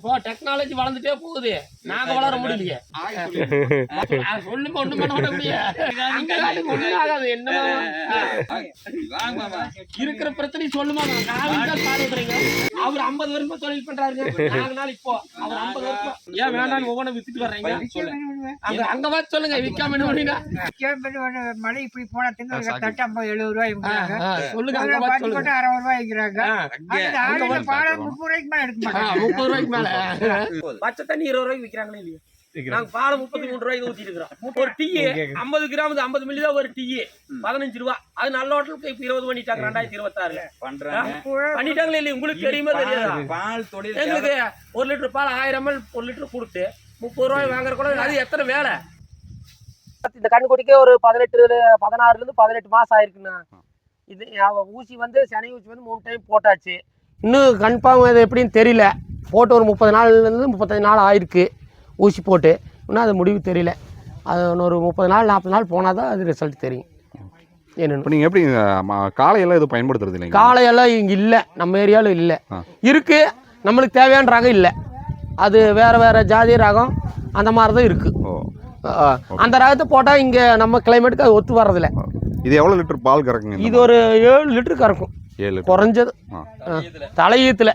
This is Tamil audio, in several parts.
இப்போ டெக்னாலஜி வளர்ந்துட்டே போகுது, நாங்க வளர முடியலையே. சொல்லுங்க ஒண்ணும் பண்ண முடியாது, ஒண்ணும் ஆகாது. என்னமா இருக்கிற பிரச்சனை சொல்லுமா? பால் ஊத்துறீங்க, அவர் 50 வருஷமா தொழில் பண்றாருங்க. நாலு இப்போ அவர் 50 வருஷம் ஏன் வேணாம் ஒவ்வொன்றும் வித்துட்டு வர்றீங்க? அங்க பார்த்து சொல்லுங்க, விற்காம மழை இப்படி போனா திங்க தட்டு 50-70 ரூபாய் சொல்லுங்க. 60 ரூபாய்ங்கிறாங்க. 30 ரூபாய்க்கு மேல எடுக்க மாட்டாங்க. 30 ரூபாய்க்கு மேல பச்சை தண்ணி 20 ரூபாய்க்கு விற்கிறாங்களே இல்லையா? நாங்க பாலை 33 ரூபாய்க்கு ஊத்திட்டு இருக்கிறோம். ஒரு டீ 50 கிராம் 50 மில்லி தான் ஒரு டீ 15 ரூபா. அது நல்ல ஹோட்டலுக்கு இப்ப 20 பண்ணிட்டாங்க. 2026 பண்ணிட்டாங்களே இல்லையா? உங்களுக்கு தெரியுமா தெரியாதா? எங்களுக்கு 1 லிட்டர் பால் 1000 ml 1 லிட்டர் கொடுத்து 30 ரூபாய் வாங்குற கூட அது எத்தனை வேலை? இந்த கண்ணுக்குட்டிக்கே ஒரு 16 மாசம் ஆயிருக்குண்ணா. இது ஊசி வந்து சனி ஊசி வந்து 3 டைம் போட்டாச்சு. இன்னும் கன்ஃபார்ம் அது எப்படின்னு தெரியல. போட்டு ஒரு 30 நாள்லேருந்து 35 நாள் ஆயிருக்கு ஊசி போட்டு. இன்னும் அது முடிவு தெரியல. அது இன்னொரு 30 நாள் 40 நாள் போனால் தான் அது ரிசல்ட் தெரியும். என்னென்னு நீங்கள் எப்படி காளையெல்லாம் எதுவும் பயன்படுத்துறது இல்லைங்க? காளையெல்லாம் இங்கே இல்லை, நம்ம ஏரியாவில் இல்லை. இருக்குது, நம்மளுக்கு தேவையான ரகம் இல்லை. அது வேறு ஜாதி ரகம் அந்த மாதிரி தான் இருக்குது. அந்த ரகத்தை போட்டால் இங்கே நம்ம கிளைமேட்டுக்கு அது ஒத்து வர்றதில்ல. இது எவ்வளோ லிட்டர் பால் கறக்குங்க? இது ஒரு 7 லிட்டர் கறக்கும் குறைஞ்சது தலையீத்துல.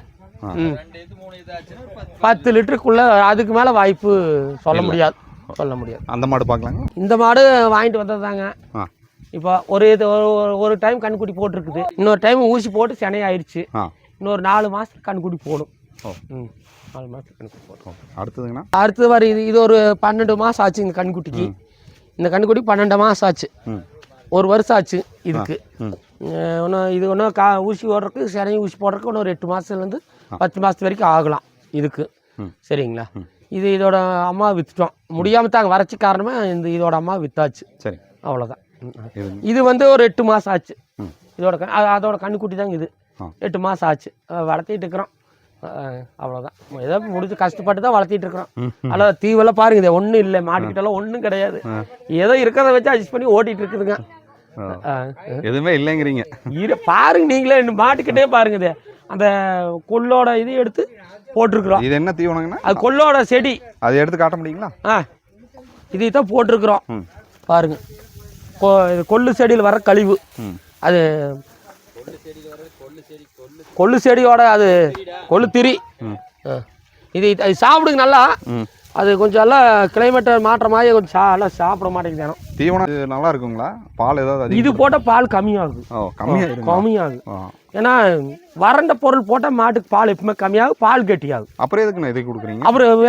10 லிட்டருக்குள்ள, அதுக்கு மேல வாய்ப்பு சொல்ல முடியாது. அந்த மாடு பார்க்கலாங்க. இந்த மாடு வாங்கிட்டு வந்ததாங்க. இப்போ ஒரு டைம் கண்குட்டி போட்டிருக்குது. இன்னொரு டைம் ஊசி போட்டு செனை ஆயிடுச்சு. இன்னொரு 4 மாசத்துக்கு கண்குட்டி போடும். 4 மாசத்துக்கு கண்குட்டி போடும். அடுத்ததுங்கண்ணா, அடுத்தது வர இது ஒரு 12 மாசம் ஆச்சு இந்த கண்குட்டிக்கு. இந்த கண்குட்டி 12 மாசம் ஆச்சு. 1 வருஷம் ஆச்சு இதுக்கு. இது ஒன்றும் ஊசி போடுறதுக்கு செனை ஊசி போடுறதுக்கு இன்னொரு 8 மாதத்துலேருந்து 10 மாதத்து வரைக்கும் ஆகலாம் இதுக்கு. சரிங்களா? இது இதோட அம்மா விற்றுட்டோம். முடியாமல் தாங்க வறட்சி காரணமாக இதோட அம்மா விற்றாச்சு. சரி, அவ்வளோதான். இது வந்து ஒரு 8 மாதம் ஆச்சு. அதோட கண்ணுக்குட்டி தாங்க இது. 8 மாதம் ஆச்சு. வளர்த்திட்டு இருக்கிறோம். அவ்வளோதான். ஏதோ முடிஞ்சு கஷ்டப்பட்டு தான் வளர்த்திட்டு இருக்கிறோம். அதில் தீவெல்லாம் பாருங்க, இது ஒன்றும் இல்லை, மாட்டுக்கிட்டலாம் ஒன்றும் கிடையாது. ஏதோ இருக்கிறத வச்சு அட்ஜஸ்ட் பண்ணி ஓட்டிகிட்டு இருக்குதுங்க. எதுவுமே இல்லைங்கிறீங்க. பாருங்க, நீங்களே மாட்டுக்கிட்டே பாருங்க. இது அந்த கொள்ளோட இது எடுத்து போட்டிருக்கிறோம். இது என்ன தீவனங்கண்ணா? அது கொள்ளோட செடி. அதை எடுத்து காட்ட முடியுங்களா? இதை தான் போட்டிருக்கிறோம் பாருங்க. இது கொள்ளு செடியில் வர கழிவு. அது கொள்ளு செடியோட அது கொள்ளு திரி. இது சாப்பிடுங்க நல்லா. அது கொஞ்சம் எல்லாம் கிளைமேட் மாற்றமாகி கொஞ்சம் நல்லா சாப்பிட மாட்டேங்குது. தீவனம் நல்லா இருக்குங்களா? பால் ஏதாவது இது போட்டால் பால் கம்மியாகும். கம்மியாகும். ஏன்னா வறண்ட பொருள் போட்டால் மாட்டுக்கு பால் எப்பவுமே கம்மியாகும், பால் கெட்டியாகும். அப்புறம் எதுக்கு இதை கொடுக்குறீங்க? அப்புறம்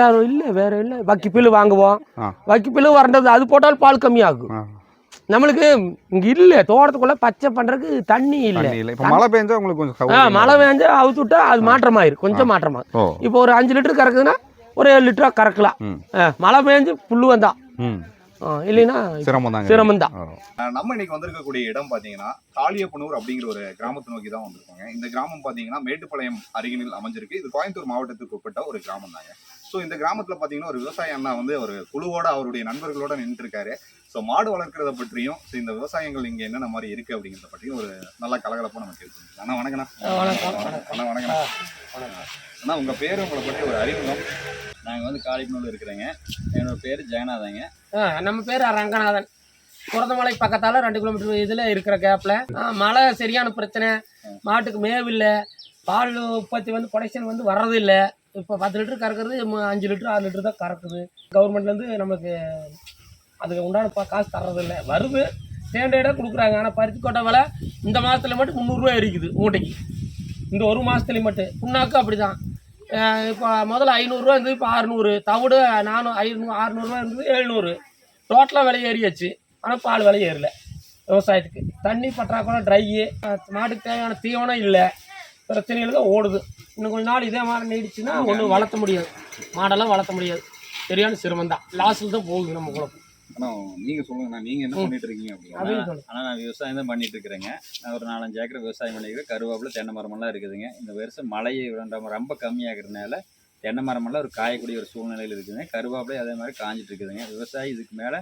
வேற இல்லை வக்கிப்பில்லு வாங்குவோம். வக்கிப்பில்லு வறண்டது அது போட்டாலும் பால் கம்மியாகும். நம்மளுக்கு இங்கே இல்லை, தோட்டத்துக்குள்ள பச்சை பண்ணுறதுக்கு தண்ணி இல்லை. மழை பெஞ்சா உங்களுக்கு கொஞ்சம் மழை பெஞ்சா அவுத்து விட்டா அது மாற்றமாயிரும், கொஞ்சம் மாற்றமாகும். இப்போ ஒரு 5 லிட்டர் கறக்குதுன்னா ஒரு 7 லிட்டரா கறக்கலாம். மழை பெஞ்சு புல்லு வந்தா இல்லைன்னா சிரமம் தான். நம்ம இன்னைக்கு வந்திருக்கக்கூடிய இடம் பாத்தீங்கன்னா காளியப்பனூர் அப்படிங்கிற ஒரு கிராமத்தை நோக்கி தான் வந்திருக்காங்க. இந்த கிராமம் பாத்தீங்கன்னா மேட்டுப்பாளையம் அருகினில் அமைஞ்சிருக்கு. இது கோயம்புத்தூர் மாவட்டத்துக்கு உட்பட்ட ஒரு கிராமம் தாங்க. ஸோ இந்த கிராமத்துல பாத்தீங்கன்னா ஒரு விவசாய அண்ணா வந்து ஒரு குழுவோட அவருடைய நண்பர்களோட நின்று இருக்காரு. ஸோ மாடு வளர்க்கறத பற்றியும் இந்த விவசாயங்கள் இங்க என்னென்ன மாதிரி இருக்கு அப்படிங்கிறத பற்றியும் ஒரு நல்ல கலகலப்பா நம்ம கேட்கணும். அண்ணா வணக்கண்ணா. வணக்கண்ணா. அண்ணா உங்க பேரு, உங்களை பற்றி ஒரு அறிமுகம். நாங்கள் வந்து காளியப்பனூர்ல இருக்கிறேங்க. என்னோட பேர் ஜெகநாதங்க. நம்ம பேர் ரங்கநாதன். குரதமலை பக்கத்தால 2 கிலோமீட்டர் இதுல இருக்கிற கேப்ல மழை சரியான பிரச்சனை. மாட்டுக்கு மேவில்லை, பால் உற்பத்தி வந்து ப்ரொடக்ஷன் வந்து வர்றதில்லை. இப்போ 10 லிட்டர் கறக்குறது 5 லிட்டர் 6 லிட்டர் தான் கறக்குது. கவர்மெண்ட்லேருந்து நமக்கு அதுக்கு உண்டான காசு தர்றதில்லை. வருது, ஸ்டாண்டர்டாக கொடுக்குறாங்க. ஆனால் பருத்தி கொட்டை விலை இந்த மாதத்துல மட்டும் 300 ரூபா இருக்குது மூட்டைக்கு. இந்த ஒரு மாதத்துலேயும் மட்டும். புண்ணாக்கு அப்படி தான். இப்போ முதல்ல 500 ரூபா இருந்தது, இப்போ 600. தவிடு 600 ரூபா இருந்தது, 700. டோட்டலாக விலை ஏறியாச்சு. ஆனால் பால் விலை ஏறல. விவசாயத்துக்கு தண்ணி பற்றாக்குறை, ட்ரையு, மாட்டுக்கு தேவையான தீவனம் இல்லை, பிரச்சனைகள் தான் ஓடுது. இன்னும் கொஞ்ச நாள் இதே மாதிரி நீடிச்சுன்னா ஒன்றும் வளர்த்த முடியாது, மாடெல்லாம் வளர்த்த முடியாது. சரியான சிரமம் தான், லாஸில் தான் போகுது நம்ம குழப்பம். ஆனால் நீங்கள் சொல்லுங்கண்ணா, நீங்கள் என்ன பண்ணிட்டு இருக்கீங்க அப்படின்னா? ஆனால் நான் விவசாயம் தான் பண்ணிட்டு இருக்கிறேங்க. நான் ஒரு 4-5 ஏக்கர் விவசாயம் பண்ணிக்கிறேன். கருவேப்பிலை, தென்னை மரமெல்லாம் இருக்குதுங்க. இந்த வருஷம் மழை ரொம்ப கம்மியாகிறதுனால தென்னை மரமெல்லாம் ஒரு காயக்கூடிய ஒரு சூழ்நிலையில் இருக்குதுங்க. கருவேப்பிலை அதே மாதிரி காஞ்சிட்டு இருக்குதுங்க. விவசாயி இதுக்கு மேலே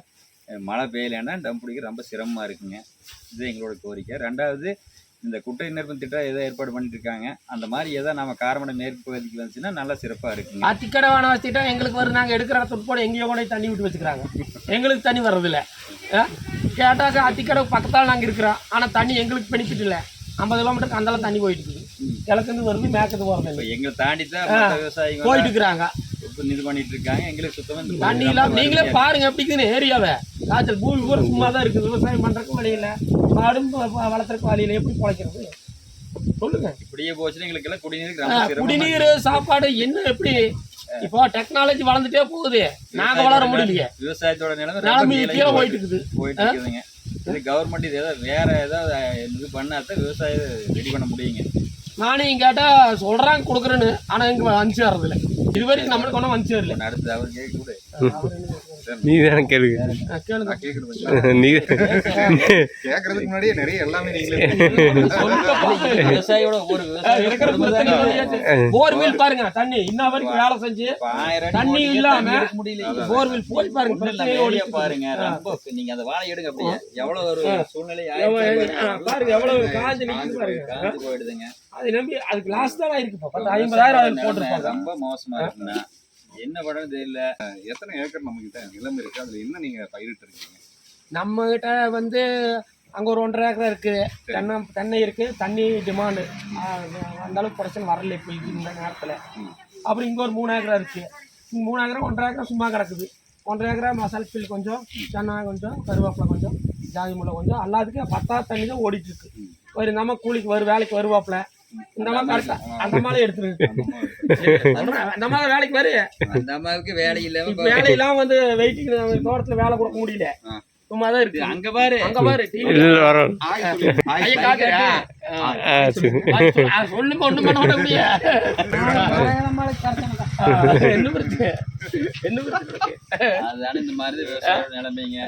மழை பெய்யலைன்னா டம் பிடிக்க ரொம்ப சிரமமாக இருக்குங்க. இது எங்களோட கோரிக்கை. 2வது, இந்த குட்டை நிரப்பும் திட்டம் ஏதோ ஏற்பாடு பண்ணிட்டு இருக்காங்க. அந்த மாதிரி ஏதோ நம்ம காரமடை மேற்கு பகுதிக்கு வந்துச்சுன்னா நல்லா சிறப்பா இருக்குங்க. அத்திக்கடை வான வச்சுட்டா எங்களுக்கு வரும், நாங்கள் எடுக்கிற துட்போட எங்கேயோ கூட தண்ணி விட்டு வச்சுக்கிறாங்க, எங்களுக்கு தண்ணி வர்றதில்ல. கேட்டாக்க அத்திக்கடை பக்கத்தால் நாங்கள் இருக்கிறோம், ஆனால் தண்ணி எங்களுக்கு பெனிஃபிட் இல்லை. 50 கிலோமீட்டருக்கு அந்தளவு தண்ணி போயிட்டு இருக்குது, கிழக்குந்து வருது மேற்குது போகிறது, எங்களை தாண்டி தான் விவசாயிகள் போயிட்டு இருக்கிறாங்க, இது பண்ணிட்டு இருக்காங்க. எங்களுக்கு சுத்தமாக தண்ணி இல்லாம நீங்களே பாருங்க எப்படி இருக்குன்னு ஏரியாவை. காய்ச்சல் பூமி பூரா சும்மா தான் இருக்குது, விவசாயம் பண்றதுக்கு வழி இல்லை, மாடும் வளர்த்துறதுக்கு வழியில, எப்படி பிழைக்கிறது சொல்லுங்க. இப்படியே போச்சுன்னா எங்களுக்கு எல்லாம் குடிநீர் குடிநீர் சாப்பாடு என்ன எப்படி இப்போ டெக்னாலஜி வளர்ந்துட்டே போகுது, நாங்க வளர முடியலையே. விவசாயத்தோட நிலைமை போயிட்டு இருக்குதுங்க. இது கவர்மெண்ட் இது ஏதாவது வேற ஏதாவது இது பண்ணாதான் விவசாயம் ரெடி பண்ண முடியுங்க. நானும் கேட்டா சொல்றாங்க கொடுக்குறேன்னு, ஆனா இங்க வந்துச்சு வர்றதில்ல, இது வரைக்கும் நம்மளுக்கு ஒன்றும் வந்துச்சு வரல. அடுத்து அவர் கேட்க கூட நீ தானே கேளுங்க. நீ கேட்கறதுக்கு முன்னாடியே நிறைய எல்லாமே நீங்களே விவசாயியோட ஒரு போர்வெல் பாருங்க, தண்ணி இன்ன வரைக்கும் வேலை செஞ்சு தண்ணி இல்லாம போர்வெல் போய் பாருங்க, பாருங்க ரொம்ப நீங்க அந்த வாழை எடுங்க, அப்படியே எவ்வளவு ஒரு சூழ்நிலை பாருங்க, எவ்வளவு காஞ்சு நிக்குது பாருங்க, காஞ்சு போயிடுதுங்க. அது நம்பி அதுக்கு லாஸ்ட் தான் இருக்குப்பா, 50,000 அதில் போட்டுருப்பாங்க. ரொம்ப மோசமா இருக்குண்ணா, என்ன படம் தெரியல. எத்தனை ஏக்கர் நம்ம கிட்ட நிலம் இருக்கு, அதுல என்ன நீங்க பயிரிட்டு இருக்கீங்க? நம்ம கிட்ட வந்து அங்க ஒரு 1.5 ஏக்கர் இருக்கு, தென்னை இருக்கு, தண்ணி டிமாண்டு அந்த அளவுக்கு பிரச்சனை வரல இப்போ இந்த நேரத்துல. அப்புறம் இங்க ஒரு 3 ஏக்கரா இருக்கு, 3 ஏக்கரா 1.5 ஏக்கரா சும்மா கிடக்குது. 1.5 ஏக்கரா மசால் ஃபீல் கொஞ்சம், தென்னை கொஞ்சம், கருவேப்பிலை கொஞ்சம், ஜாதி முல்லை கொஞ்சம், எல்லாத்துக்கும் 10 தண்ணி தான் ஓடிட்டு இருக்கு. ஒரு நம்ம கூலிக்கு வேலைக்கு வருவாப்புல, இந்த மாதிரி கரெக்டா அந்த மாதிரி எடுத்துருக்கு, அந்த மாதிரி வேலைக்கு வரு, அந்த அம்மாவுக்கு வேலை இல்லாம வேலை இல்லாம வந்து வெயிட்டிங் தோட்டத்துல வேலை கொடுக்க முடியல, சும்மா தான் இருக்கு. அங்க பாரு சொல்லுங்க, ஒண்ணும் பண்ண விட முடியாது. அதுதானே இந்த மாதிரி விவசாய நிலைமைங்க.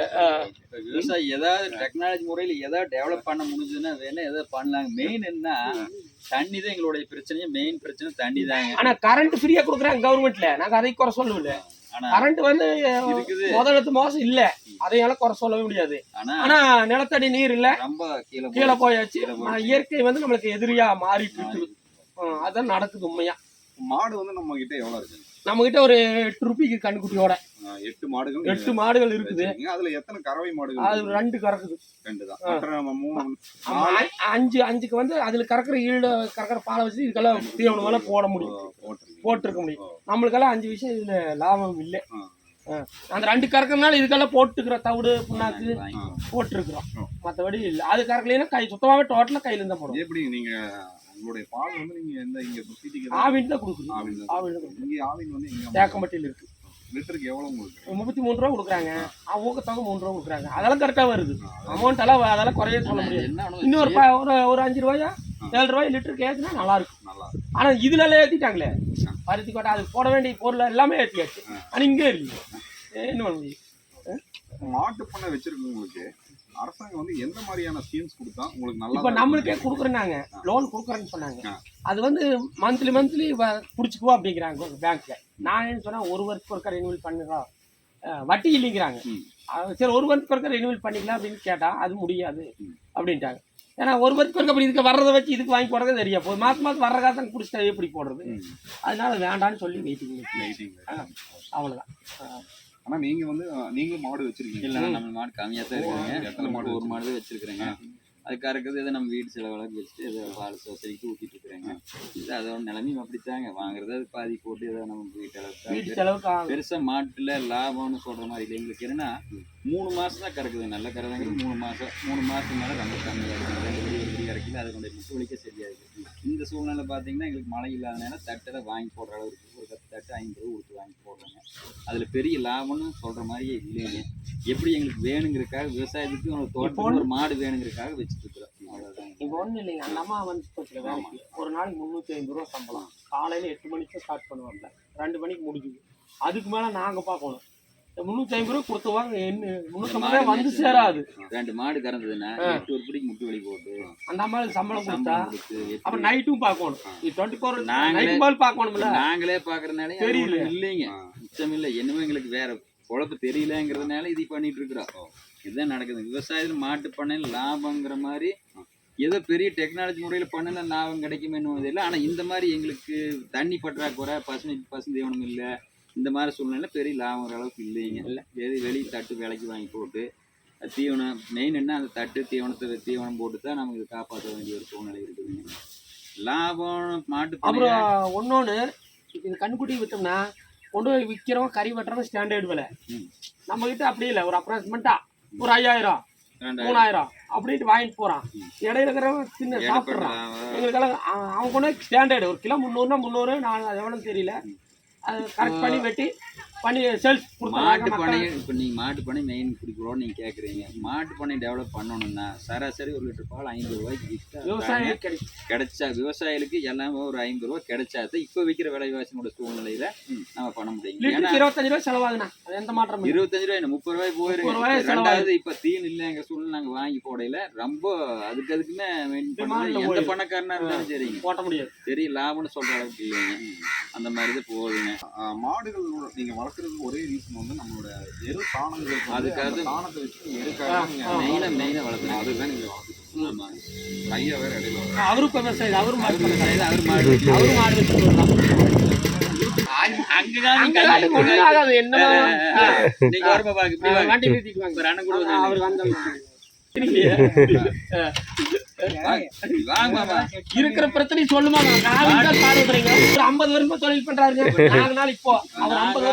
இப்ப விவசாயி ஏதாவது டெக்னாலஜி முறையில ஏதாவது டெவலப் பண்ண முடிஞ்சதுன்னா வேணா ஏதாவது பண்ணலாங்க. மெயின் என்ன, தண்ணி தான் எங்களுடைய பிரச்சனையே, மெயின் பிரச்சனை தண்ணி தாங்க. ஆனா கரண்ட் ஃப்ரீயா கொடுக்குறாங்க கவர்மெண்ட்ல, நாங்க அதை குறை சொல்லல. கரண்ட் வந்து முதலத்து மோசம் இல்ல, அதையெல்லாம் குறை சொல்லவே முடியாது. ஆனா நிலத்தடி நீர் இல்ல, ரொம்ப கீழே போயாச்சு. இயற்கை வந்து நம்மளுக்கு எதிரியா மாறிட்டு இருக்குது, அதான் நடக்குது உண்மையா. மாடு வந்து நம்ம கிட்ட எவ்வளவு இருக்கு? நம்ம கிட்ட ஒரு 8 ரூபாய்க்கு கண்ணுக்குட்டியோட 8 மாடுகள் இருக்குது. அதுல எத்தனை கறவை மாடுகள்? அது 2 கறக்குது. 2 தான். 5க்கு வந்து அதுல கறக்குற ஈடு கறக்குற பாலை வச்சு இதுக்கெல்லாம் தீவனம் போட முடியும், போட்டிருக்க முடியும். நம்மளுக்கெல்லாம் 5 விஷயம் இதுல லாபம் இல்லை. அந்த 2 கறக்கிறதுனால இதுக்கெல்லாம் போட்டுக்கிற தவிடு புண்ணாக்கு போட்டுருக்குறோம், மற்றபடி இல்லை. அது கறக்கலைன்னா கை சுத்தமாவே டோட்டலா கையில இருந்தா போடும். எப்படி நீங்க உங்களுடைய பால் வந்து நீங்க எந்த இங்க சிட்டிக்கு ஆவின் தான் கொடுக்குறோம். இங்க ஆவின் வந்து இங்க தேக்கம்பட்டியில் இருக்கு. லிட்டருக்கு எவ்வளவு உங்களுக்கு? 33 ரூபா கொடுக்குறாங்க, ஊக்கத்தொகை 3 ரூபா கொடுக்குறாங்க. அதெல்லாம் கரெக்டா வருது, அமௌண்ட் எல்லாம் அதெல்லாம் குறைய சொல்ல முடியாது. இன்னும் ஒரு 5 ரூபாயா 7 ரூபாய் லிட்டருக்கு ஏற்றுனா நல்லா இருக்கும். ஆனா இதுல எல்லாம் ஏத்திட்டாங்களே, பருத்தி கோட்டை அது போட வேண்டிய பொருள் எல்லாமே ஏற்றியாச்சு. ஆனா இங்கே இருக்கு என்ன பண்ண முடியும். மாட்டு பண்ணை வச்சிருக்கவங்களுக்கு அரசாங்கம் வந்து எந்த மாதிரியான ஸ்கீம்ஸ் கொடுத்தா உங்களுக்கு நல்லா? இப்போ நம்மளுக்கே கொடுக்குறேன்னாங்க, லோன் கொடுக்குறேன்னு சொன்னாங்க. அது வந்து மந்த்லி பிடிச்சிக்குவோம் அப்படிங்கிறாங்க பேங்க்ல. நான் என்ன சொன்னா, 1 வருஷத்துக்கு ஒருக்கா ரெனியூவல் பண்ணுறோம், வட்டி இல்லைங்கிறாங்க. சரி 1 வருஷத்துக்கு ஒருக்கா ரெனியூவல் பண்ணிக்கலாம் அப்படின்னு கேட்டா அது முடியாது அப்படின்ட்டாங்க. ஏன்னா 1 வருஷத்துக்கு ஒருக்கா அப்படி இதுக்கு வர்றதை வச்சு இதுக்கு வாங்கி போடுறதே தெரியா போகுது, மாதம் வர்ற காசு பிடிச்சிட்டா எப்படி போடுறது, அதனால வேண்டான்னு சொல்லி வெயிட்டிங். அவ்வளோதான். ஆனா நீங்க வந்து நீங்களும் மாடு வச்சிருக்கீங்க? இல்லை, நம்ம மாடு கம்மியாக தான் இருக்குங்க. எத்தனை மாடு? 1 மாடு தான் வச்சிருக்கிறேங்க. அதுக்காக இருக்கிறது எதை நம்ம வீட்டு செலவளவுக்கு வச்சுட்டு எதை பால் சொசைட்டிக்கு ஊற்றிட்டு இருக்கிறேங்க. இது அதோட நிலைமையும் அப்படித்தாங்க. வாங்குறது அது பாதி போட்டு ஏதோ நம்ம வீட்டு செலவுக்கு பெருசாக மாட்டில் லாபம்னு சொல்கிற மாதிரி இல்லை. எங்களுக்கு என்னன்னா 3 மாதம் தான் கறக்குது, நல்ல கறதாங்கிறது 3 மாதம். 3 மாதத்துக்கு மேலே ரொம்ப கம்மியாக இருக்குது. 2 படி 1 படி கறக்கல, அது கொண்டு முட்டு வலிக்க சரியாக இருக்குது. இந்த சூழ்நிலை பார்த்தீங்கன்னா எங்களுக்கு மழை இல்லாதனால தட்டில் வாங்கி போடுற அளவுக்கு ஒரு 10 தட்டு 50 ரூபா கொடுத்து வாங்கி போடுறோங்க. அதில் பெரிய லாபம்னு சொல்கிற மாதிரியே இல்லைங்க. எப்படி எங்களுக்கு வேணுங்கிறதுக்காக விவசாயத்துக்கு ஒரு தோட்டம் ஒரு மாடு வேணுங்கிறதுக்காக வச்சுட்டு இருக்கிறோம், அவ்வளோதான். இப்போ ஒன்றும் இல்லைங்க, அந்த அம்மா வந்து போச்சுல வேலைக்கு, ஒரு நாளைக்கு 350 ரூபா சம்பளம். காலையில் 8 மணிக்கு ஸ்டார்ட் பண்ணுவாங்க, 2 மணிக்கு முடிஞ்சுது. அதுக்கு மேலே நாங்கள் பார்க்கணும். 350 ரூபா கொடுத்துவாங்க, என்ன 350 வந்து சேராது. 2 மாடு கறந்ததுன்னா 8 ஒரு பிடிக்கு முட்டு வலி போட்டு அந்த அம்மாவுக்கு சம்பளம் கொடுத்தா அப்புறம் நைட்டும் பார்க்கணும். 24 நைட் பால் பார்க்கணும்ல, நாங்களே பார்க்கறதுனால தெரியல இல்லைங்க, மிச்சம் இல்லை. என்னமோ எங்களுக்கு வேற பொழப்பு தெரியலங்கிறதுனால இது பண்ணிட்டு இருக்கிறோம். இதுதான் நடக்குது விவசாயத்தில். மாட்டு பண்ணையில் லாபங்கிற மாதிரி ஏதோ பெரிய டெக்னாலஜி முறையில் பண்ணினா லாபம் கிடைக்குமேன்னு இல்லை. ஆனால் இந்த மாதிரி எங்களுக்கு தண்ணி பற்றாக்குறை, பசுந்தீவனம் இல்லை, இந்த மாதிரி சூழ்நிலை பெரிய லாபம் வர அளவுக்கு இல்லைங்க. வெளியே தட்டு விலைக்கு வாங்கி போட்டு தீவனம் மெயின் என்ன, அந்த தட்டு தீவனம் போட்டு தான் நமக்கு இதை காப்பாற்ற வேண்டிய ஒரு சூழ்நிலை இருக்குதுங்க. லாபம் மாட்டு அப்புறம் ஒன்னொன்னு, இது கண்ணுக்குட்டி விட்டோம்னா கொண்டு போய் விற்கிறோம், கறி வெட்டுறோம், ஸ்டாண்டர்ட் விலை. நம்ம கிட்ட அப்படி இல்லை, ஒரு அப்ராக்சிமெண்டா ஒரு 5000 3000 அப்படின்ட்டு வாங்கிட்டு போறான். இடையில இருக்கிறவன் சின்ன சாப்பிட்றான். எங்களுக்கெல்லாம் அவன் கொண்டு போய் ஸ்டாண்டர்டு 1 கிலோ 300னா 300, நான் எவ்வளோன்னு தெரியல, அது கரெக்ட் பண்ணி வெட்டி பண்ணி சேல்ஸ். மாட்டு பண்ணை இப்போ நீங்கள் மாட்டு பண்ணை மெயின் பிடிக்கிறோன்னு நீங்கள் கேட்குறீங்க. மாட்டு பண்ணை டெவலப் பண்ணணும்னா சராசரி 1 லிட்டர் பால் 50 ரூபாய்க்கு விற்றா விவசாயம் கிடைச்சா, விவசாயிகளுக்கு எல்லாமே ஒரு 50 ரூபா கிடைச்சாதான் இப்போ விற்கிற விலைவாசியோட சூழ்நிலையில நம்ம பண்ண முடியும். ஏன்னா 25 ரூபாய் செலவாகுண்ணா, அது எந்த மாற்றம் 25 ரூபாய் 30 ரூபாய் போயிருக்கு. ரெண்டாவது இப்போ தீன் இல்லைங்கிற சூழ்நிலை நாங்கள் வாங்கி போடையில ரொம்ப அதுக்குமே எந்த பணக்காரனா இருந்தாலும் சரிங்க போட்ட முடியாது, பெரிய லாபம்னு சொல்ற அளவுக்கு இல்லைங்க. அந்த மாதிரி தான் போகுதுங்க. மாடுகள் நீங்க வளர்க்குறதுக்கு ஒரே ரீசன் வந்து நம்மளோட எரு சாணங்கள், அதுக்காக சாணத்தை வச்சு எருக்காக மெயினா வளர்த்துறேன். அதுதான் நீங்க வளர்த்துக்கணும். ஐயா வேற இடையில அவரும் இப்போ விவசாயி, அவரும் மாடு ஆகாது. என்ன நீங்க வரப்ப பாக்கு வண்டி நிறுத்திட்டு வாங்க, ஒரு அண்ணன் கூட அவர் வந்தாங்க. இருக்கிற பிரச்சனை சொல்லுமா, பாடு விடுறீங்க. ஒரு 50 வருஷமா தொழில் பண்றாருங்க. 4 நாள் இப்போ அவர் 50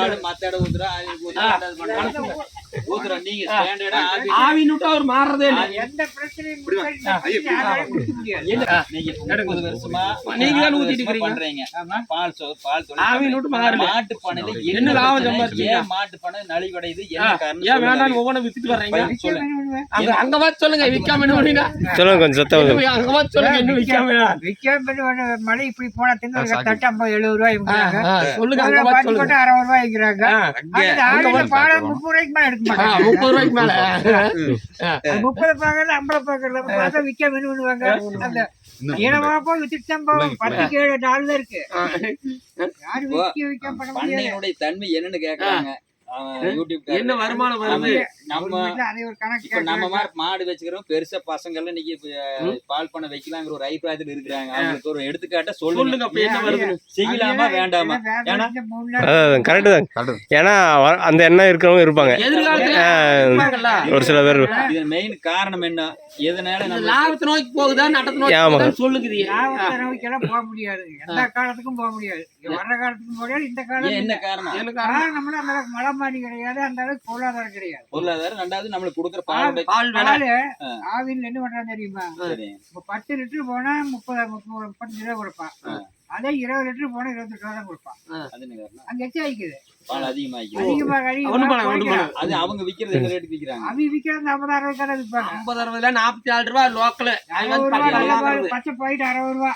வருஷமா ஆவின்னுட்டு அவர் மாறுறதே இல்லை. எந்த பிரச்சனையும் நீங்க தான் ஊத்திட்டு பண்றீங்க. பால் ஆவின்னுட்டு மாறல. மாட்டு பண்ணையில என்ன லாபம் சம்பாதிச்சீங்க? மாட்டு பண்ணை நலிவடையுது என்ன காரணம்? ஏன் வேண்டாம் ஒவ்வொன்றும் வித்துட்டு வர்றீங்க? அங்க பார்த்து சொல்லுங்க, விற்காம என்ன பண்ணீங்க சொல்லுங்க, கொஞ்சம் சத்தம். அங்க பார்த்து சொல்லுங்க, என்ன விற்காம மழை இப்படி போனா திங்களுக்கு தட்டு 50-70 ரூபாய் சொல்லுங்க. அங்க பார்த்து சொல்லுங்க. 60 ரூபாய் விற்கிறாங்க. பால் 30 ரூபாய்க்கு மேல எடுக்க மாட்டாங்க. 30 ரூபாய்க்கு மேல 30 பாக்கல 50 பாக்கல பார்த்தா விற்காம என்ன பண்ணுவாங்க? அந்த ஈரமா போய் வித்துட்டு தான் போவோம். 10-7 நாள் தான் இருக்கு. யாரு விற்காம பண்ண முடியாது. பண்ணையினுடைய தன்மை என்னன்னு கேக்குறாங்க. என்ன வருமானம் வருது? நம்ம அதே ஒரு கணக்கு. இப்ப நம்ம மாதிரி மாடு வச்சுக்கிறோம், பெருசா பசங்க எல்லாம் இன்னைக்கு பால் பண்ண வைக்கலாங்கிற ஒரு அபிப்பிராயத்துல இருக்கிறாங்க. அவங்களுக்கு ஒரு எடுத்துக்காட்ட சொல்லுங்க. அப்ப என்ன வருது? செய்யலாமா வேண்டாமா? ஏன்னா கரெக்டு தான். ஏன்னா அந்த எண்ணம் இருக்கிறவங்க இருப்பாங்க ஒரு சில பேர். இது மெயின் காரணம் என்ன? எதனால நம்ம லாபத்தை நோக்கி போகுதா நட்டத்தை நோக்கி போகுதா சொல்லுங்க. லாபத்தை நோக்கி எல்லாம் போக முடியாது. எந்த காலத்துக்கும் போக முடியாது. வர்ற காலத்துக்கும் போக முடியாது. இந்த காலம் என்ன காரணம்? காரணம்னா அந்த அளவுக்கு மழை மாதிரி கிடையாது, அந்த அளவுக்கு பொருளாதாரம் கிடையாது. பொருளாதாரம். ரெண்டாவது நம்மளுக்கு கொடுக்குற பால் ஆவின்ல என்ன பண்றாங்க தெரியுமா? இப்ப 10 லிட்டர் போனா 35 ரூபா கொடுப்பான். அதே 20 லிட்டர் போனா 28 ரூபா தான் கொடுப்பான். அங்க எச்சா ஆயிக்குது. பால் அதிகமாகி அது அவங்க விக்கிறது என்ன ரேட்டுக்கு விக்கிறாங்க? அவங்க விக்கிறது 50-60 ரூபாய் விற்பாங்க. 50-60 44 ரூபாய் லோக்கல். பச்சை பாயிண்ட் 60 ரூபாய்.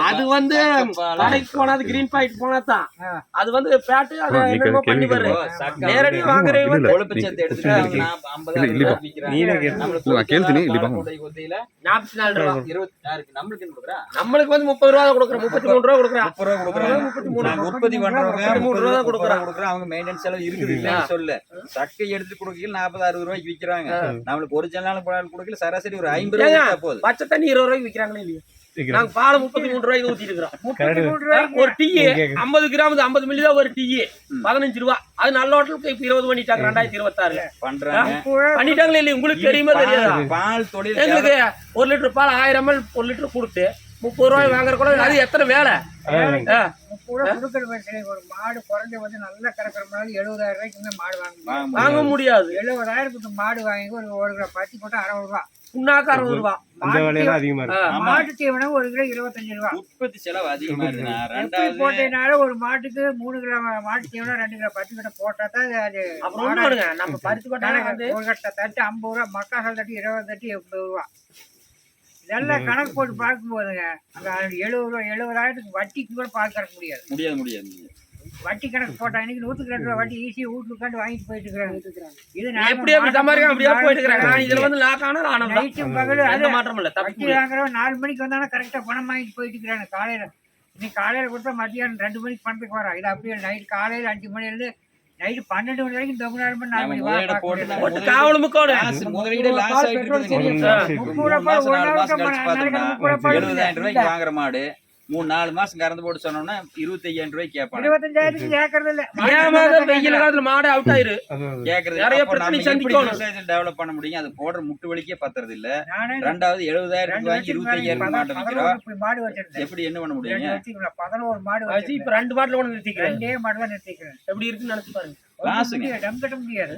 அது வந்து கடைக்கு போனா கிரீன் பாயிண்ட் போனா தான் அது வந்து பேட்டு அது என்னமோ பண்ணி வர்ற நேரடி வாங்குறவங்க கொழுப்புச்சத்தை எடுத்துட்டு அவங்க 50 ரூபாய் விக்கிறாங்க. நம்மளுக்கு 44 ரூபாய் 26 நம்மளுக்கு என்ன கொடுக்குறா? நம்மளுக்கு வந்து 30 ரூபாய் கொடுக்குறோம், 33 ரூபாய் கொடுக்குறோம். 30 ரூபாய் கொடுக்குறாங்க. 33 உற்பத்தி பண்றவங்க 33 ரூபாய் கொடுக்குறாங்க. அவங்க மெயின்டெனன்ஸ் செலவு இருக்குது இல்லன்னு சொல்ல. சக்கை எடுத்து கொடுக்கல 40-60 ரூபாய்க்கு விக்கிறாங்க. நம்மளுக்கு ஒரிஜினல் பால் கொடுக்கல சராசரி ஒரு 50 ரூபாய் போகுது. பச்சை தண்ணி 20 ரூபாய்க்கு விக்கிறாங்களே இல்லையா? நாங்க பால் 33 ரூபாய்க்கு ஊத்திட்டு இருக்கிறோம். 33 ரூபாய்க்கு ஒரு டீ 50 கிராம் 50 மில்லி தான் ஒரு டீ 15 ரூபாய். அது நல்ல ஹோட்டலுக்கு இப்ப 20 பண்ணிட்டாங்க 2026 பண்றாங்க. பண்ணிட்டாங்களே இல்லையா? உங்களுக்கு தெரியுமா தெரியாதா? பால் தொழில் எங்களுக்கு 1 லிட்டர் பால் 1000 ml 1 லிட்டர் கொடுத்து 30 ரூபாய் வாங்குற கூட அது எத்தனை வேலை? ஒரு மாடு குறைஞ்ச வந்து நல்லா கறக்கிற மாதிரி 70,000 ரூபாய்க்கு மாடு வாங்க முடியாது. 70,000 மாடு வாங்கி ஒரு கிலோ பத்தி போட்டா 60 ரூபாய். புண்ணாக்கு 60 ரூபாய். மாட்டு தீவனம் 1 கிலோ 25 ரூபாய். உற்பத்தி செலவு அதிகமா இருக்குண்ணா. ரெண்டாவது போட்டதுனால ஒரு மாட்டுக்கு 3 கிலோ மாட்டு தீவனம் 2 கிலோ பத்து கிட்ட போட்டா தான் அது. அப்புறம் நம்ம பருத்தி கொட்டான ஒரு கட்ட தட்டு 50 ரூபாய், மக்காசல் தட்டு 20 தட்டு 80 ரூபாய். இதெல்லாம் கணக்கு போட்டு பார்க்கும்போதுங்க அங்க 70,000 வட்டிக்கு கூட பால் கறக்க முடியாது. வட்டி கணக்கு போட்டா இன்னைக்கு 102 ரூபாய் வட்டி ஈஸியா வீட்டுல உட்காந்து வாங்கிட்டு போயிட்டு இருக்காங்க. இது எப்படி சம்பாதிக்க அப்படியே போயிட்டு இருக்காங்க. இதுல வந்து லாக் ஆனா நைட்டும் பகல் அது மாற்றம் இல்ல. வட்டி வாங்குறவன் 4 மணிக்கு வந்தாலும் கரெக்டா பணம் வாங்கிட்டு போயிட்டு இருக்கிறாங்க. காலையில இன்னைக்கு காலையில கொடுத்தா மத்தியானம் 2 மணிக்கு பணத்துக்கு வரான். இது அப்படியே நைட் காலையில 5 மணில இருந்து நைட்டு 12 மணி வரைக்கும் தொங்குனாலும் 4 நம்ம மணி முதலீடு போட்டு நம்ம போட்டு காவலும் முக்கோடு முதலீடு லாஸ் ஆயிட்டு இருக்குதுங்க. 3 மாசம் 4 மாசம் கழிச்சு பார்த்தோம்னா 70,000 ரூபாய்க்கு வாங்குற மாடு 3-4 மாசம் கறந்து போட்டு சொன்னோம்னா 25,000 ரூபாய்க்கு கேட்பாங்க. 25,000 கேட்கறது இல்ல. வெயில் காலத்துல மாடு அவுட் ஆயிரு கேக்குறது நிறைய அப்ப நம்ம பிரச்சனை எப்படி சந்திக்கணும். விவசாயத்தில் டெவலப் பண்ண முடியும்? அது போடுற முட்டு வலிக்கே பத்துறது இல்ல. நானே ரெண்டாவது 70,000 வாங்கி 25,000 மாட்டை விற்கிறோம். 11 மாடு வச்சிருந்தேன். எப்படி என்ன பண்ண முடியுங்க? 11 மாடு வச்சு வச்சிருந்தேன். இப்ப 2 மாட்டுல கூட நிறுத்திக்கிறேன். 2 மாடு தான் நிறுத்திக்கிறேன். எப்படி இருக்குன்னு நினைச்சு பாருங்க. லாஸுங்க. டம் கட்ட முடியாது.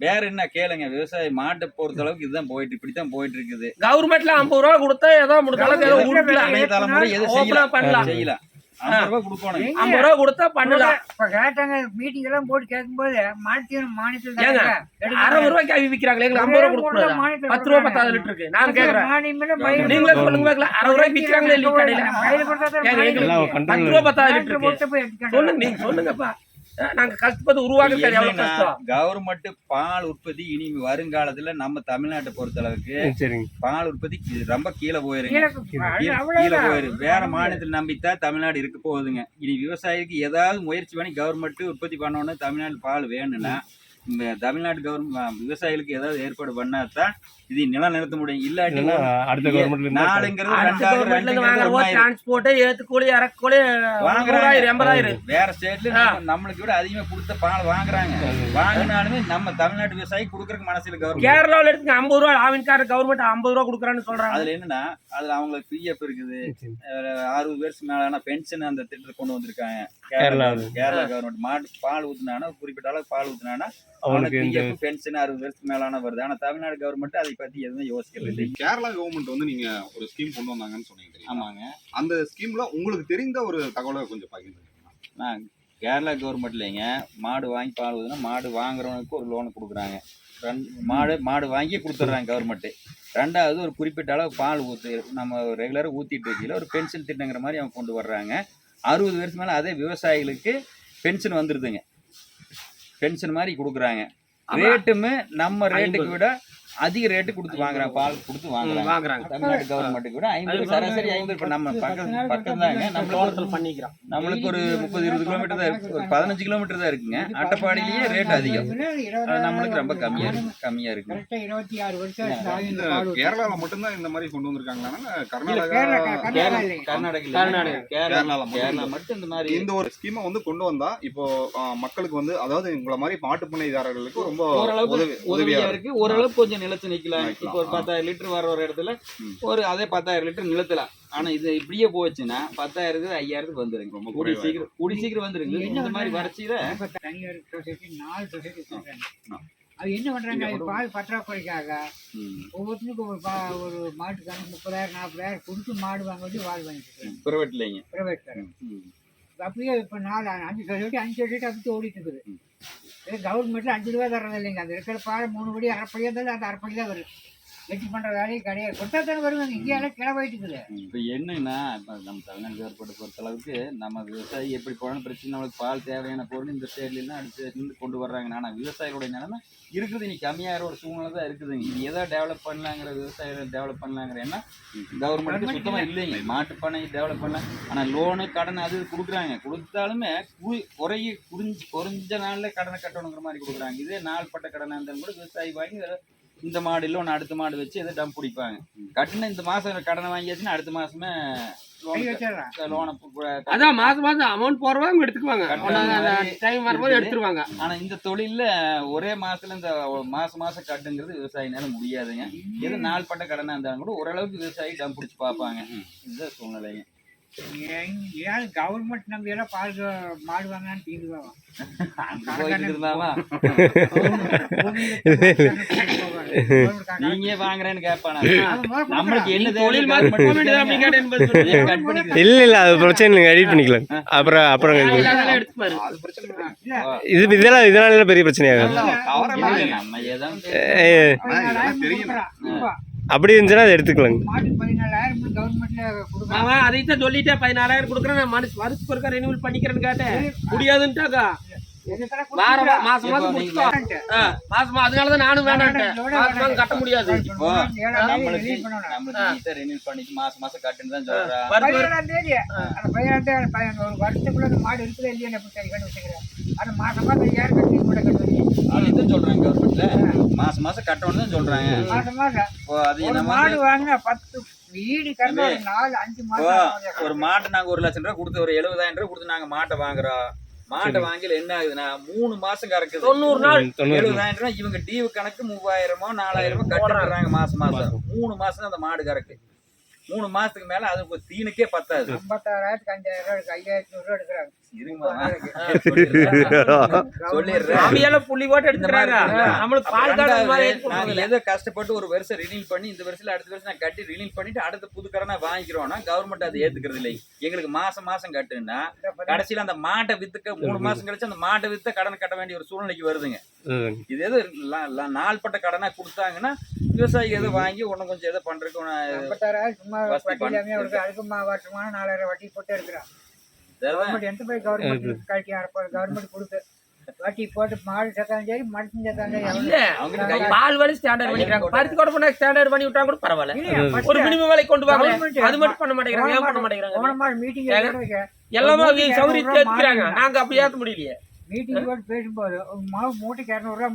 வேற என்ன கேளுங்க, விவசாய மாட்டை பொறுத்த அளவுக்கு இதுதான் போயிட்டு இப்படித்தான் போயிட்டு இருக்குது. கவர்மெண்ட்ல 50 ரூபா கொடுத்தா ஏதோ முடிஞ்ச அளவுக்கு ஏதோ உருட்டலாம். இளைய தலைமுறை எது ஓப்பனா பண்ணலாம். செய்யலாம். 50 ரூபாய் கொடுக்கணும். 50 ரூபா கொடுத்தா பண்ணலாம். இப்ப கேட்டாங்க மீட்டிங் எல்லாம் போட்டு கேட்கும்போது மானியம் மானியத்தில் ஏங்க 60 ரூபாய்க்கு அவி விக்கிறாங்களே, எங்களுக்கு 50 ரூபா கொடுக்கூடாது. 10 ரூபா 10 லிட்டருக்கு நான் கேக்குறேன். நீங்களே சொல்லுங்க பார்க்கலாம். 60 ரூபாய்க்கு விக்கிறாங்களே இல்லையா கடையில? ஏங்க எங்களுக்கு 10 ரூபா 10 லிட்டருக்கு சொல்லுங்க, நீங்க சொல்லுங்கப்பா. நாங்க கஷ்டப்பட்டு உருவாக்குறது எவ்வளவு கஷ்டம். கவர்மெண்ட் பால் உற்பத்தி இனி வருங்காலத்துல நம்ம தமிழ்நாட்டை பொறுத்த அளவுக்கு சரிங்க. பால் உற்பத்தி ரொம்ப கீழே போயிருங்க. கீழே போயிரு. வேற மாநிலத்தில் நம்பித்தான் தமிழ்நாடு இருக்க போகுதுங்க. இனி விவசாயிக்கு ஏதாவது முயற்சி பண்ணி கவர்மெண்ட் உற்பத்தி பண்ணணும். தமிழ்நாடு பால் வேணும்னா இந்த தமிழ்நாடு கவர்மெண்ட் விவசாயிகளுக்கு ஏதாவது ஏற்பாடு பண்ணாதான் இது நிலநிறுத்த முடியும். இல்லாட்டி அடுத்த கவர்மெண்ட்ல நாளுங்கிறது அடுத்த கவர்மெண்ட்ல இருந்து வாங்குறவங்க டிரான்ஸ்போர்ட் ஏத்துக்கூலி இறக்கூலி 80,000 80,000 வேற ஸ்டேட்ல நம்மளுக்கு விட அதிகமா கொடுத்த பால் வாங்குறாங்க. வாங்கினாலுமே நம்ம தமிழ்நாட்டு விவசாயி கொடுக்கறதுக்கு மனசுல கவர்மெண்ட் கேரளாவில் எடுத்து 50 ரூபா ஆவின்கார கவர்மெண்ட் 50 ரூபா கொடுக்குறான்னு சொல்றாங்க. அதுல என்னன்னா அதுல அவங்களுக்கு பிஎஃப் இருக்குது. 60 வருஷம் மேலான பென்ஷன் அந்த திட்டத்தை கொண்டு வந்திருக்காங்க. கேரளா கவர்மெண்ட் மாடு பால் ஊத்துனானா குறிப்பிட்ட அளவுக்கு பால் ஊத்துனானா அவனுக்கு பிஎஃப் பென்ஷன் 60 வருஷத்துக்கு மேலான வருது. ஆனா தமிழ்நாடு கவர்மெண்ட் அதை பத்தி எதுவும் யோசிக்கல. கேரளா கவர்மெண்ட் வந்து நீங்க ஒரு ஸ்கீம் கொண்டு வந்தாங்கன்னு சொன்னீங்க. ஆமாங்க. அந்த ஸ்கீம்ல உங்களுக்கு தெரிந்த ஒரு தகவலை கொஞ்சம் பகிர்ந்துக்கீங்களா? நான் கேரளா கவர்மெண்ட்லேங்க மாடு வாங்கி பால் ஊதுனா மாடு வாங்குறவனுக்கு ஒரு லோன் கொடுக்குறாங்க. மாடு வாங்கி கொடுத்துட்றாங்க கவர்மெண்ட்டு. ரெண்டாவது ஒரு குறிப்பிட்ட அளவு பால் ஊற்று நம்ம ரெகுலராக ஊற்றிட்டு இருக்கையில் ஒரு பென்ஷன் திட்டங்கிற மாதிரி அவங்க கொண்டு வர்றாங்க. 60 வருஷம் மேலே அதே விவசாயிகளுக்கு பென்ஷன் வந்துடுதுங்க. பென்ஷன் மாதிரி கொடுக்குறாங்க. ரேட்டுமே நம்ம ரேட்டுக்கு விட அதிக ரேட்டு கொடுத்து வாங்குறாங்க. பால் கொடுத்து வாங்குறாங்க. தமிழ்நாடு கவர்மெண்ட்டுக்கு விட 50 சராசரி 50. இப்போ நம்ம பக்கம் தாங்க. நம்மளுக்கு ஒரு 30-20 கிலோமீட்டர் தான் இருக்கு. ஒரு 15 கிலோமீட்டர் தான் இருக்குங்க. அட்டப்பாடியிலேயே ரேட் அதிகம். நம்மளுக்கு ரொம்ப கம்மியா இருக்கு. 26 வருஷம் கேரளால மட்டும்தான் இந்த மாதிரி கொண்டு வந்திருக்காங்களா? கேரளா மட்டும் இந்த மாதிரி இந்த ஒரு ஸ்கீமை வந்து கொண்டு வந்தா இப்போ மக்களுக்கு வந்து அதாவது உங்களை மாதிரி மாட்டு பண்ணைதாரர்களுக்கு ரொம்ப உதவியா இருக்கு. ஓரளவுக்கு கொஞ்சம் நிலத்து நிக்கலாம். இப்போ ஒரு 10,000 லிட்டர் வர ஒரு இடத்துல ஒரு அதே 10,000 லிட்டர் நிலத்துல. ஆனா இது இப்படியே போச்சுன்னா 10,000 5,000 வந்துருங்க. ரொம்ப கூடி சீக்கிரம் வந்துருங்க. இந்த மாதிரி வறட்சியில தனியார் சொசைட்டி 4 சொசைட்டி வச்சிருக்காங்க. அது என்ன பண்றாங்க? பால் பற்றாக்குறைக்காக ஒவ்வொருத்தருக்கும் ஒரு மாட்டுக்கான 30,000 40,000 கொடுத்து மாடு வாங்கி பால் வாங்கிட்டு பிரைவேட்லங்க. அப்படியே இப்போ 5 சொசைட்டி 5 சொசைட்டி அப்படி ஓடிட்டு இருக்குது. கவர்மெண்ட்ல 5 ரூபா தர்றது இல்லைங்க. அது இருக்கிற பால் 3 படி அரைப்படியா இருந்தாலும் அந்த அரைப்படி தான் வரும். வெட்டி பண்ற வேலையும் கிடையாது. கொடுத்தா தானே வருவாங்க. இந்தியாவில் கிளவாயிட்டு இருக்குது. இப்போ என்னன்னா இப்போ நம்ம தமிழ்நாடு கவர்மெண்ட் பொறுத்த அளவுக்கு நம்ம விவசாயி எப்படி போனாலும் பிரச்சனை. நம்மளுக்கு பால் தேவையான பொருள் இந்த ஸ்டேட்லாம் அடுத்து கொண்டு வர்றாங்க. ஆனால் விவசாயிகளுடைய நிலைமை இருக்குது இன்னைக்கு கம்மியாகிற ஒரு சூழ்நிலை தான் இருக்குதுங்க. இது எதோ டெவலப் பண்ணலாங்கிற விவசாயிகளை டெவலப் பண்ணலாங்கிற என்ன கவர்மெண்ட்டுக்கு சுத்தமாக இல்லைங்க. மாட்டு பண்ணை டெவலப் பண்ண ஆனால் லோனு கடன் அது கொடுக்குறாங்க. கொடுத்தாலுமே குறைஞ்ச நாளில் கடனை கட்டணுங்கிற மாதிரி கொடுக்குறாங்க. இதே நாள்பட்ட கடனாக இருந்தாலும் கூட விவசாயி வாங்கி இந்த மாடு இல்லை ஒன்று அடுத்த மாடு வச்சு எதை டம் பிடிப்பாங்க. கட்டின இந்த மாதம் கடனை வாங்கியாச்சுன்னா அடுத்த மாதமே லோனை அதான் மாசம் அமௌண்ட் போடுறவங்க எடுத்துக்குவாங்க. டைம் வரும்போது எடுத்துருவாங்க. ஆனா இந்த தொழில்ல ஒரே மாசத்துல இந்த மாசம் கட்டுங்கிறது விவசாயினால முடியாதுங்க. எது நாள்பட்ட கடனா இருந்தாலும் கூட ஓரளவுக்கு விவசாயி டம் பிடிச்சி பார்ப்பாங்க. இதுதான் சூழ்நிலைங்க. ஏன் கவர்மெண்ட் நம்பி எல்லாம் பால் மாடு வாங்கலான்னு தீர்வாங்க. நீங்க வாங்குறேன்னு கேட்பானா? நம்மளுக்கு என்ன இல்ல அது பிரச்சனை இல்லைங்க. எடிட் பண்ணிக்கலாம். அப்புறம் இதனால பெரிய பிரச்சனையாகும். நம்ம ஏதாவது அப்படி இருந்துச்சுன்னா அதை எடுத்துக்கலாங்க. அதைத்தான் சொல்லிட்டே 14,000 கொடுக்குறேன். நான் வருஷத்துக்கு ஒருக்கா ரெனியூவல் பண்ணிக்கிறேன்னு கேட்டேன். முடியாதுன்ட்டாக்கா வாரம் மாசம் மாசம் கொடுத்துட்டோம். மாசம் அதனாலதான் நானும் வேணான்ட்டேன். மாசம் கட்ட முடியாது. இப்போ நம்மளுக்கு ரினியூல் பண்ணிட்டு மாசம் மாசம் கட்டுன்னு தான் சொல்றா. 17ஆம் தேதி அந்த 17ஆம் தேதி ஒரு வருஷத்துக்குள்ள அந்த மாடு இருக்குதா இல்லையா எப்படி சரி கண்டு வச்சுக்கிறேன். அது மாசம் மாசம் 5000 கட்டி கூட கட்டுவீங்க. அதுதான் சொல்றாங்க கவர்மெண்ட்ல மாசம் மாசம் கட்டணும்னு தான் சொல்றாங்க. மாசம் மாசம் இப்போ அது ஒரு மாடு வாங்கினா 10 வீடு கறந்து 4-5 மாசம் ஒரு மாட்டை நாங்க 1 லட்சம் ரூபாய் கொடுத்து ஒரு 70,000 ரூபாய் கொடுத்து நாங்க மாட்டை வாங்குறோம். மாட்டை வாங்கல என்ன ஆகுதுன்னா 3 மாசம் கறக்குது. 90 நாள் 70,000 ரூபாய் இவங்க டியூ கணக்கு 3000 4,000 கட்டுறாங்க மாசம் மாசம். 3 மாசம் அந்த மாடு கறக்கு. 3 மாசத்துக்கு மேல அது தீனுக்கே பத்தாது. 56,000 5,000 ரூபாய் எடுக்கிறாங்க. அவையெல்லாம் புள்ளி போட்டு எடுத்துக்கிறாங்க. நம்மளுக்கு பால் கார்டு மாதிரி நாங்க ஏதோ கஷ்டப்பட்டு ஒரு வருஷம் ரினியூல் பண்ணி இந்த வருஷத்துல அடுத்த வருஷம் நான் கட்டி ரினியூல் பண்ணிட்டு அடுத்த புது கடனை வாங்கிக்கிறோம்னா கவர்மெண்ட் அதை ஏத்துக்கிறது இல்லை. எங்களுக்கு மாசம் மாசம் கட்டுன்னா கடைசியில அந்த மாட்டை வித்துக்க 3 மாசம் கழிச்சு அந்த மாட்டை வித்த கடன் கட்ட வேண்டிய ஒரு சூழ்நிலைக்கு வருதுங்க. இது எது நாள்பட்ட கடனா கொடுத்தாங்கன்னா விவசாயிக்கு எதை வாங்கி ஒன்னும் கொஞ்சம் எதை பண்றதுக்கு 56,000 சும்மா வட்டி இல்லாம அதுக்கு வருஷமான 4,000 வட்டி போட்டு எடுக்கிறான். கவர்மெண்ட் எந்த போய் கவர்மெண்ட் கட்டி கவர்மெண்ட் கொடுத்து வட்டி போட்டு மாடு சேர்த்தாலும் சரி மனுஷன் சேர்த்தாலும் இல்ல பால் வலி ஸ்டாண்டர்ட் பண்ணிக்கிறாங்க. பருத்தி கூட பண்ண ஸ்டாண்டர்ட் பண்ணி விட்டா கூட பரவாயில்ல. ஒரு மினிமம் விலை கொண்டு வாங்க. அது மட்டும் பண்ண மாட்டேங்கிறாங்க. ஏன் பண்ண மாட்டேங்கிறாங்க? மீட்டிங் எல்லாமே சௌகரியத்தை ஏத்துக்கிறாங்க. நாங்க அப்படி ஏத்த முடியலையே. மீட்டிங் போட்டு பேசும்போது மாவு மூட்டைக்கு 200 ரூபா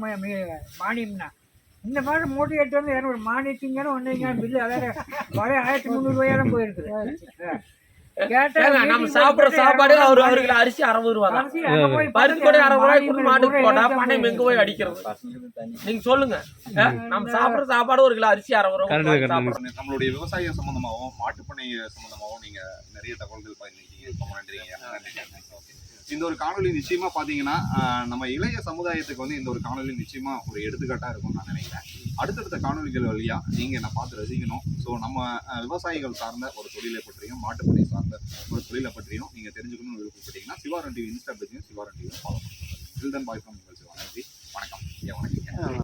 மானியம்னா இந்த மாதிரி மூட்டை எடுத்து வந்து 200 மானியத்திங்கன்னு ஒன்றுங்க பில்லு அதாவது 1300 ரூபாயெல்லாம் போயிருக்குது. நம்ம சாப்பிடுற சாப்பாடு அவருக்கு அரிசி 60 ரூபா தான். பருத்தி கூட 60 ரூபாய் கொடுத்து மாட்டுக்கு போட்டா பண்ணை எங்க போய் அடிக்கிறது? நீங்க சொல்லுங்க. நம்ம சாப்பிடுற சாப்பாடு 1 கிலோ அரிசி 60 ரூபா. நம்மளுடைய விவசாயம் சம்பந்தமாகவும் மாட்டுப்பண்ணை சம்பந்தமாகவும் நீங்க நிறைய தகவல்கள் பகிர்ந்துக்கிட்டீங்க. ரொம்ப நன்றிங்க. இந்த ஒரு காணொலி நிச்சயமா பாத்தீங்கன்னா நம்ம இளைய சமுதாயத்துக்கு வந்து இந்த ஒரு காணொலி நிச்சயமா ஒரு எடுத்துக்காட்டா இருக்கும்னு நான் நினைக்கிறேன். அடுத்தடுத்த காணொலிகள் வழியா நீங்க என்ன பார்த்து ரசிக்கணும். ஸோ நம்ம விவசாயிகள் சார்ந்த ஒரு தொழிலை பற்றியும் மாட்டுப்பண்ணை சார்ந்த ஒரு தொழிலை பற்றியும் நீங்க தெரிஞ்சுக்கணும்னு விருப்பப்பட்டீங்கன்னா சிவாரன் டிவி இன்ஸ்டா பேஜையும் சிவாரன் டிவியும் ஃபாலோ பண்ணுங்க. சில்ட்ரன் பாய் ஃப்ரம் நன்றி. வணக்கம். வணக்கம்.